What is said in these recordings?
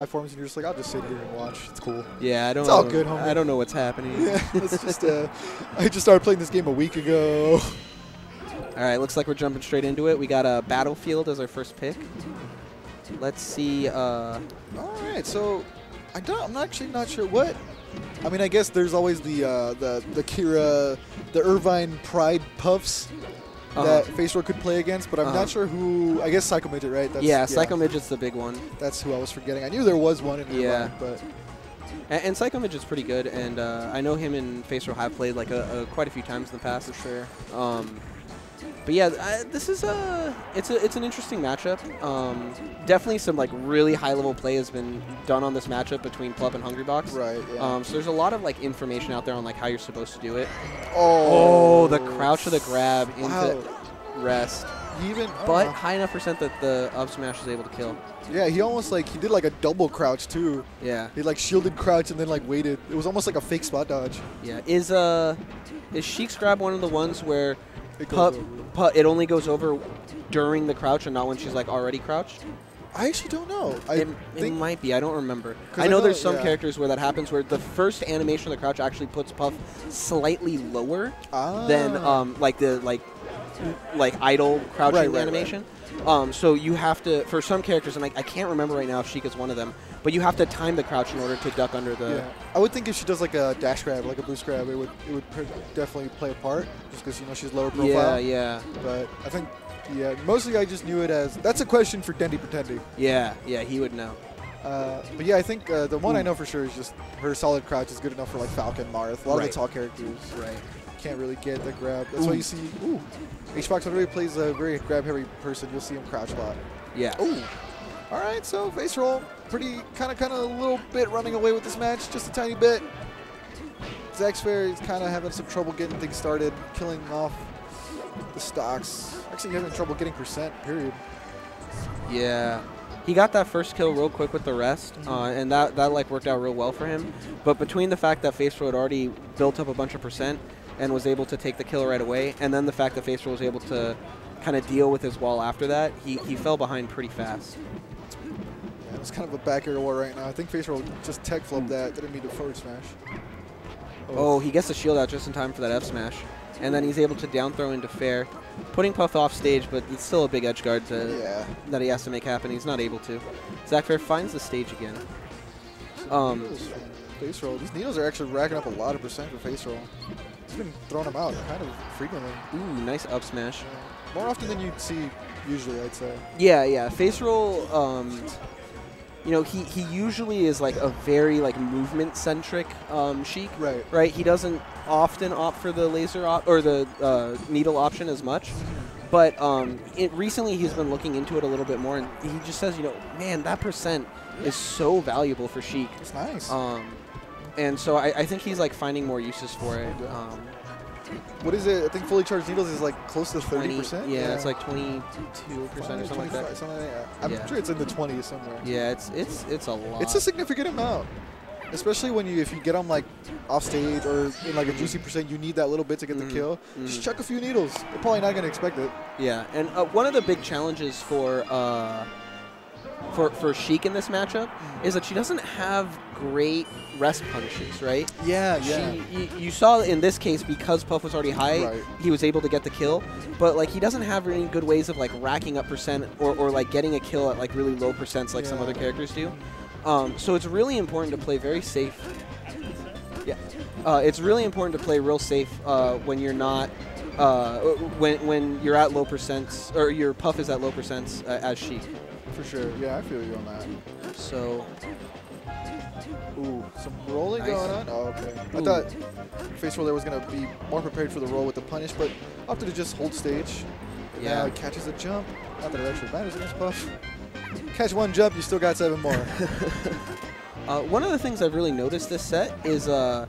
Forms and you're just like, I'll just sit here and watch. It's cool. Yeah, It's all good, homie. I don't know what's happening. Yeah, it's just I just started playing this game a week ago. All right, looks like we're jumping straight into it. We got a Battlefield as our first pick. Let's see. All right, so I'm actually not sure what. I mean, I guess there's always the Kira, the Irvine Pride Puffs that Faceroll could play against, but I'm not sure who. I guess Psycho Midget, right? That's, Psycho Midget's the big one. That's who I was forgetting. I knew there was one in Irvine, but. And Psycho Midget's pretty good, and I know him and Faceroll have played like quite a few times in the past. For sure. But yeah, this is it's an interesting matchup. Definitely some like really high level play has been done on this matchup between Plup and Hungrybox. Right. Yeah. So there's a lot of like information out there on like how you're supposed to do it. Oh, the crouch to the grab into rest. But high enough percent that the up smash is able to kill. Yeah, he almost like he did like a double crouch too. Yeah. He like shielded crouch and then like waited. It was almost like a fake spot dodge. Yeah. Is Sheik's grab one of the ones where it only goes over during the crouch and not when she's like already crouched? I actually don't know. It might be. I don't remember. I know there's some characters where that happens, where the first animation of the crouch actually puts Puff slightly lower than like the idle crouching animation. So you have to, for some characters, and I can't remember right now if Sheik is one of them, but you have to time the crouch in order to duck under the. Yeah. I would think if she does like a dash grab, like a boost grab, it would definitely play a part, just because she's lower profile. Yeah. But I think mostly I just knew it as that's a question for Dendy Pretendy. Yeah, he would know. But yeah, I think the one I know for sure is just her solid crouch is good enough for like Falcon, Marth, a lot of the tall characters. Right. Can't really get the grab. That's why you see. HBox already plays a very grab-heavy person. You'll see him crouch a lot. Yeah. Ooh. All right, so Faceroll, pretty kind of a little bit running away with this match, just a tiny bit. Zack's is kind of having some trouble getting things started, killing off the stocks. Actually having trouble getting percent, period. Yeah. He got that first kill real quick with the rest, and that like worked out real well for him. But between the fact that Faceroll had already built up a bunch of percent and was able to take the kill right away, and then the fact that Faceroll was able to kind of deal with his wall after that, he fell behind pretty fast. Yeah, it's kind of a back air war right now. I think Faceroll just tech flipped that. Didn't mean to forward smash. Oh, he gets the shield out just in time for that F smash. And then he's able to down throw into fair, putting Puff off stage, but it's still a big edge guard that he has to make happen. He's not able to. Zack Fair finds the stage again. Faceroll. These needles are actually racking up a lot of percent for Faceroll. He's been throwing them out kind of frequently. Ooh, nice up smash. More often than you'd see usually, I'd say. Yeah. Faceroll, he usually is like a very like movement-centric Sheik. Right. He doesn't often opt for the laser or the needle option as much. But recently he's been looking into it a little bit more, and he just says, man, that percent is so valuable for Sheik. It's nice. And so I think he's like finding more uses for it. What is it? I think fully charged needles is like close to 30%. Yeah, it's like 22% or something like that. I'm sure it's in the 20s somewhere. Yeah, it's a lot. It's a significant amount, especially when if you get them like off stage or in like a juicy percent, you need that little bit to get the kill. Just chuck a few needles. They're probably not going to expect it. Yeah, and one of the big challenges for Sheik in this matchup is that she doesn't have great rest punishes, right? Yeah. You saw in this case, because Puff was already high, he was able to get the kill, but like he doesn't have any good ways of like racking up percent or like getting a kill at like really low percents like some other characters do. So it's really important to play very safe. Yeah, it's really important to play real safe when you're not when you're at low percents or your Puff is at low percents as Sheik. For sure. Yeah, I feel you on that. So, some rolling going on. Oh, okay. I thought Faceroll there was going to be more prepared for the roll with the punish, but opted to just hold stage. Yeah. Now he catches a jump. Not that it actually matters against Puff. Catch one jump, you still got 7 more. One of the things I've really noticed this set is that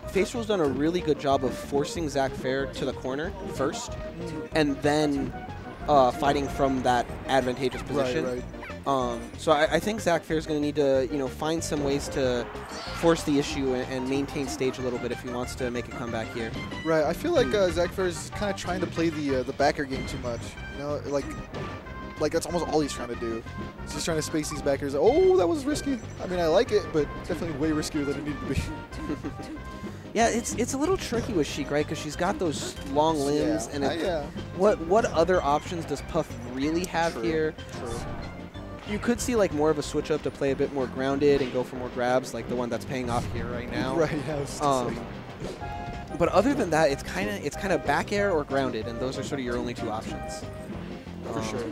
Faceroll's done a really good job of forcing Zack Fair to the corner first, and then fighting from that advantageous position. Right. So I think Zack Fair is going to need to find some ways to force the issue and maintain stage a little bit if he wants to make a comeback here. Right. I feel like Zack Fair is kind of trying to play the backer game too much. Like like that's almost all he's trying to do. He's just trying to space these backers. Oh, that was risky. I mean, I like it, but definitely way riskier than it needed to be. Yeah, it's a little tricky with Sheik, right? Because she's got those long limbs, and what other options does Puff really have here? True. You could see like more of a switch up to play a bit more grounded and go for more grabs, like the one that's paying off here right now. Right. Yeah. But other than that, it's kind of back air or grounded, and those are sort of your only two options. For sure.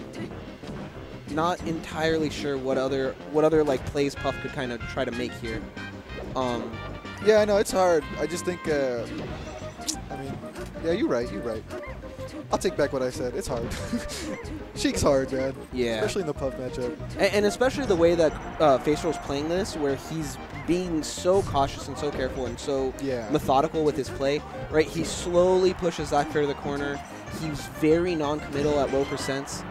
Not entirely sure what other like plays Puff could kind of try to make here. Yeah, I know it's hard. I just think. I mean, yeah, you're right. You're right. I'll take back what I said. It's hard. Sheik's hard, man. Yeah. Especially in the Puff matchup. And especially the way that Faceroll's playing this, where he's being so cautious and so careful and so methodical with his play, right? He slowly pushes Zack to the corner. He's very non-committal at low percents.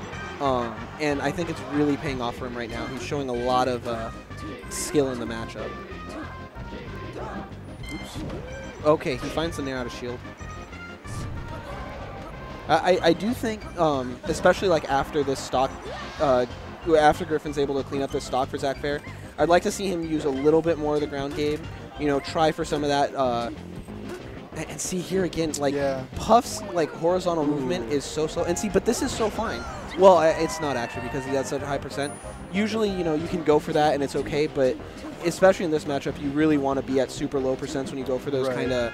And I think it's really paying off for him right now. He's showing a lot of skill in the matchup. Oops. Okay, he finds the Nair out of shield. I do think, especially like after this stock, after Griffin's able to clean up this stock for Zack Fair, I'd like to see him use a little bit more of the ground game. You know, try for some of that. And see here again, like Puff's like horizontal movement is so slow. And see, but this is so fine. Well, it's not actually because he has such a high percent. Usually, you know, you can go for that and it's okay, but especially in this matchup, you really want to be at super low percents when you go for those kind of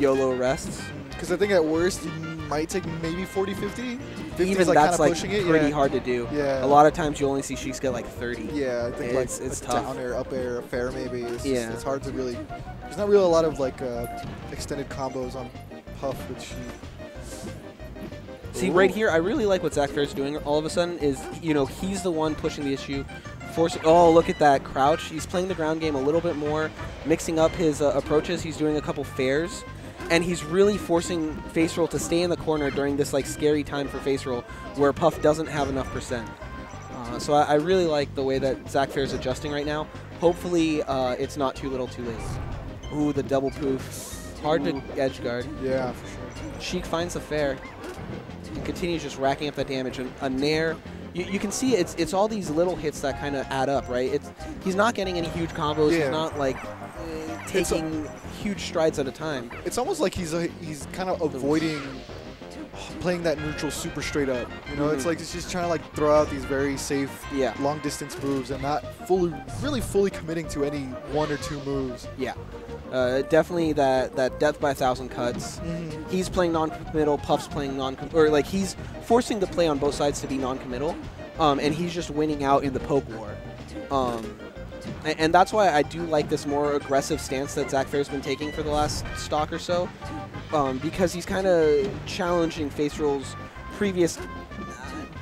YOLO rests. Because I think at worst, you might take maybe 40, 50. Even like that's like pushing it. pretty hard to do. Yeah. A lot of times you only see Sheiks get like 30. Yeah, I think it's tough. Down air, up air, fair maybe. It's hard to really. There's not really a lot of like extended combos on Puff with Sheik. See, right here, I really like what Zack Fair's doing all of a sudden is, you know, he's the one pushing the issue. Oh, look at that crouch. He's playing the ground game a little bit more, mixing up his approaches. He's doing a couple fairs, and he's really forcing Faceroll to stay in the corner during this like scary time for Faceroll where Puff doesn't have enough percent. So I really like the way that Zack Fair's adjusting right now. Hopefully it's not too little too late. Ooh, the double poof. Hard to edge guard. Yeah, for sure. Sheik finds the fair and continues just racking up that damage. And a Nair, you can see it's all these little hits that kind of add up, right? He's not getting any huge combos. He's not like taking huge strides at a time. It's almost like he's kind of avoiding playing that neutral super straight up. You know, it's like he's just trying to like throw out these very safe long distance moves and not really fully committing to any one or two moves. Yeah. Definitely that death by 1,000 cuts. He's playing non-committal, Puff's playing non-committal, or like he's forcing the play on both sides to be non-committal, and he's just winning out in the poke war. And that's why I do like this more aggressive stance that Zack Fair's been taking for the last stock or so, because he's kind of challenging Faceroll's previous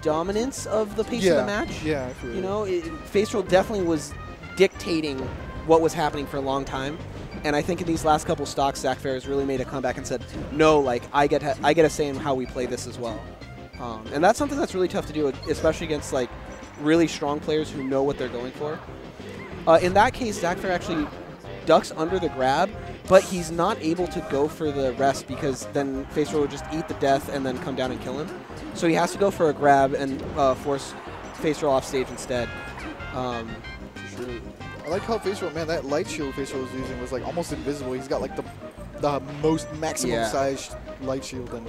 dominance of the pace of the match. Yeah, you know, Faceroll definitely was dictating what was happening for a long time. And I think in these last couple stocks, Zack Fair has really made a comeback and said, no, like I get a say in how we play this as well. And that's something that's really tough to do, especially against like really strong players who know what they're going for. In that case, Zack Fair actually ducks under the grab, but he's not able to go for the rest because then Faceroll would just eat the death and then come down and kill him. So he has to go for a grab and force Faceroll off stage instead. I like how Faceroll, man, that light shield Faceroll was using was like almost invisible. He's got like the most maximum sized light shield, and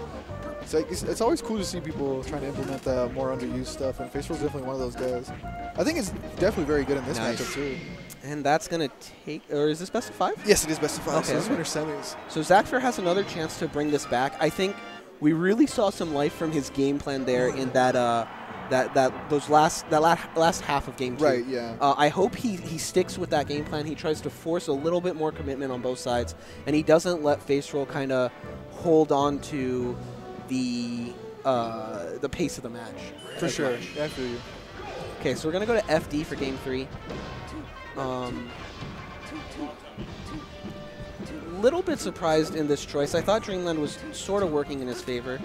it's always cool to see people trying to implement the more underused stuff. And Faceroll's definitely one of those guys. I think it's definitely very good in this matchup too. And that's gonna take, or is this best of 5? Yes, it is best of 5. Okay, so this winner semis. So Zack Fair has another chance to bring this back. I think we really saw some life from his game plan there in that. That last half of game 2. Right, yeah. I hope he sticks with that game plan. He tries to force a little bit more commitment on both sides, and he doesn't let Faceroll kind of hold on to the pace of the match. For sure. Yeah, I feel you. Okay, so we're gonna go to FD for game 3. Little bit surprised in this choice. I thought Dreamland was sort of working in his favor.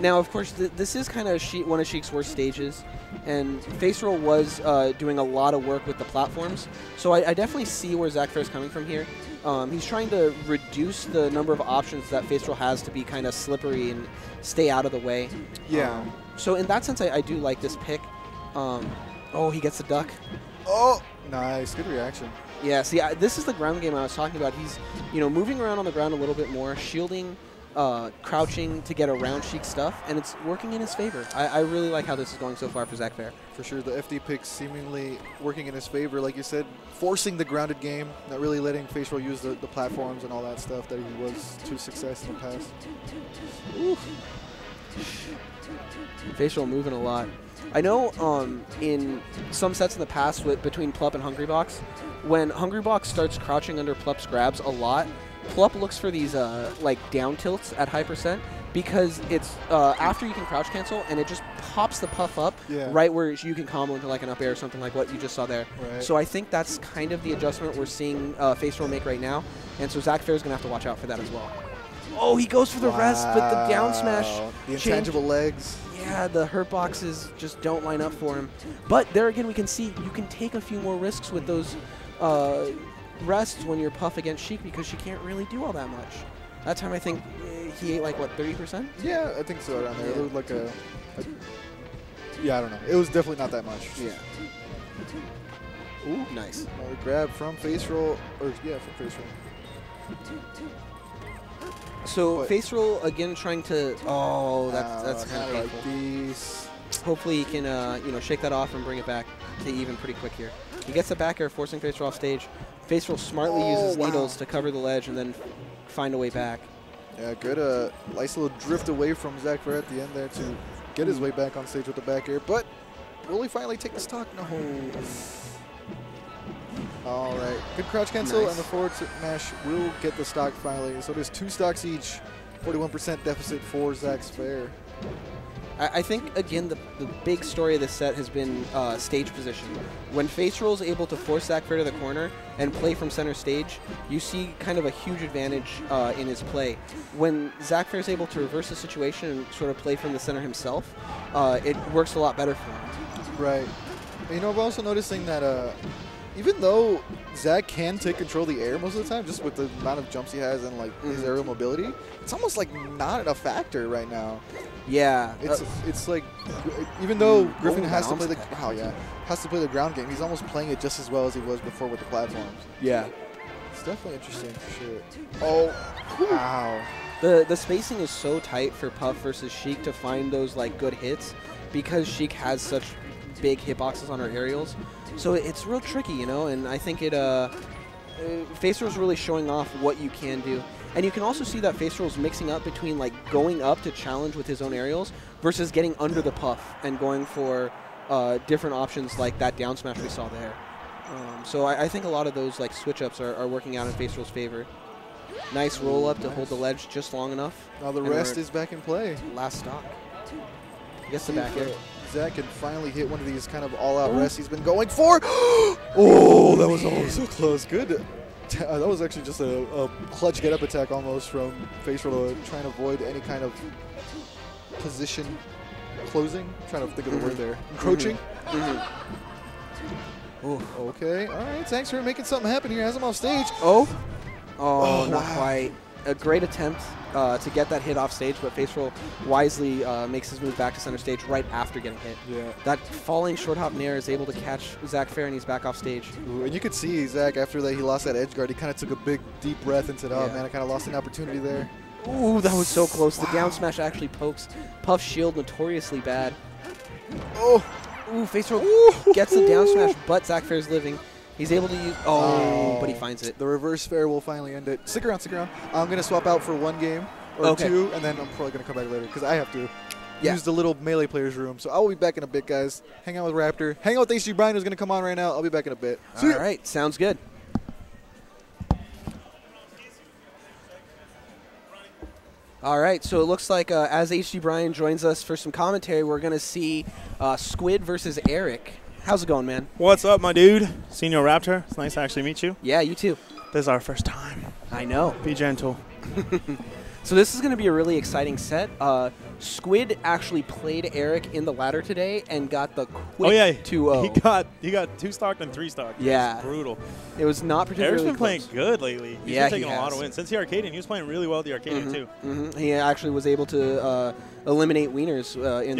Now, of course, this is kind of one of Sheik's worst stages, and Faceroll was doing a lot of work with the platforms, so I definitely see where Zack Fair is coming from here. He's trying to reduce the number of options that Faceroll has to be kind of slippery and stay out of the way. Yeah. So in that sense, I do like this pick. Oh, he gets the duck. Oh, nice. Good reaction. Yeah, see, this is the ground game I was talking about. He's, moving around on the ground a little bit more, shielding, crouching to get around Sheik stuff, and it's working in his favor. I really like how this is going so far for Zack Fair. For sure, the FD pick seemingly working in his favor, like you said, forcing the grounded game, not really letting Faceroll use the platforms and all that stuff that he was to success in the past. Ooh. Faceroll moving a lot. I know in some sets in the past between Plup and Hungrybox, when Hungrybox starts crouching under Plup's grabs a lot, Plup looks for these like down tilts at high percent because it's after you can crouch cancel and it just pops the puff up right where you can combo into like an up air or something like what you just saw there. Right. So I think that's kind of the adjustment we're seeing Faceroll make right now, and so Zack Fair is going to have to watch out for that as well. Oh, he goes for the rest, but the down smash. The intangible legs. Yeah, the hurt boxes just don't line up for him. But there again, we can see you can take a few more risks with those rests when you're Puff against Sheik because she can't really do all that much. That time I think he ate like, what, 30%? Yeah, I think so around there. It was like yeah, I don't know. It was definitely not that much. Yeah. Ooh, nice. Another grab from Faceroll, or yeah, from Faceroll. So Faceroll again trying to. Oh, that's kind of painful. Like these. Hopefully he can shake that off and bring it back to even pretty quick here. He gets the back air, forcing Faceroll off stage. Faceroll smartly uses needles to cover the ledge and then find a way back. Yeah, good. Nice little drift away from Zack Fair at the end there to get his way back on stage with the back air. But will he finally take the stock? No. All right, good crouch cancel, and the forward smash will get the stock finally. So there's 2 stocks each, 41% deficit for Zack Fair. I think, again, the big story of this set has been stage position. When Faceroll is able to force Zack Fair to the corner and play from center stage, you see kind of a huge advantage in his play. When Zack Fair is able to reverse the situation and sort of play from the center himself, it works a lot better for him. Right. I'm also noticing that even though Zack can take control of the air most of the time, just with the amount of jumps he has and like his aerial mobility, it's almost like not a factor right now. Yeah, it's like even though Griffin has to play the ground game, he's almost playing it just as well as he was before with the platforms. Yeah, it's definitely interesting for sure. Oh, wow. The spacing is so tight for Puff versus Sheik to find those like good hits because Sheik has such big hitboxes on her aerials. So it's real tricky, and I think Faceroll's really showing off what you can do. And you can also see that Faceroll's mixing up between like going up to challenge with his own aerials versus getting under the Puff and going for different options like that down smash we saw there. So I think a lot of those like switch ups are working out in Faceroll's favor. Nice roll up to hold the ledge just long enough. Now the rest is back in play. Last stock. Gets the back air. Zack can finally hit one of these kind of all-out rests he's been going for. Oh, that was almost so close. Good. That was actually just a clutch get-up attack almost from Faceroll to try and avoid any kind of position closing. I'm trying to think of the word there. Encroaching. Okay. All right. Thanks for making something happen here. Has him off stage. Oh, not quite. A great attempt to get that hit off stage, but Faceroll wisely makes his move back to center stage right after getting hit. Yeah. That falling short hop nair is able to catch Zack Fair, and he's back off stage. Ooh, and you could see Zack, after that he lost that edge guard, he kind of took a big, deep breath and said, oh, man, I kind of lost an opportunity there. Ooh, that was so close. The down smash actually pokes Puff's shield notoriously bad. Oh. Ooh, Faceroll gets the down smash, but Zack Fair's living. He's able to use, but he finds it. The reverse fair will finally end it. Stick around, stick around. I'm going to swap out for 1 game or 2, and then I'm probably going to come back later because I have to use the little melee players room. So I will be back in a bit, guys. Hang out with Raptor. Hang out with HG Brian, who's going to come on right now. I'll be back in a bit. All right, sounds good. All right, so it looks like as HG Brian joins us for some commentary, we're going to see Squid versus Eric. How's it going, man? What's up, my dude? Senior Raptor. It's nice to actually meet you. Yeah, you too. This is our first time. I know. Be gentle. So this is going to be a really exciting set. Squid actually played Eric in the ladder today and got the quick 2-0. He got 2-stocked and 3-stocked. Yeah. Brutal. It was not particularly Eric's been close. playing good lately. He's been taking a lot of wins. Since the Arcadian, he was playing really well at the Arcadian, too. He actually was able to eliminate wieners in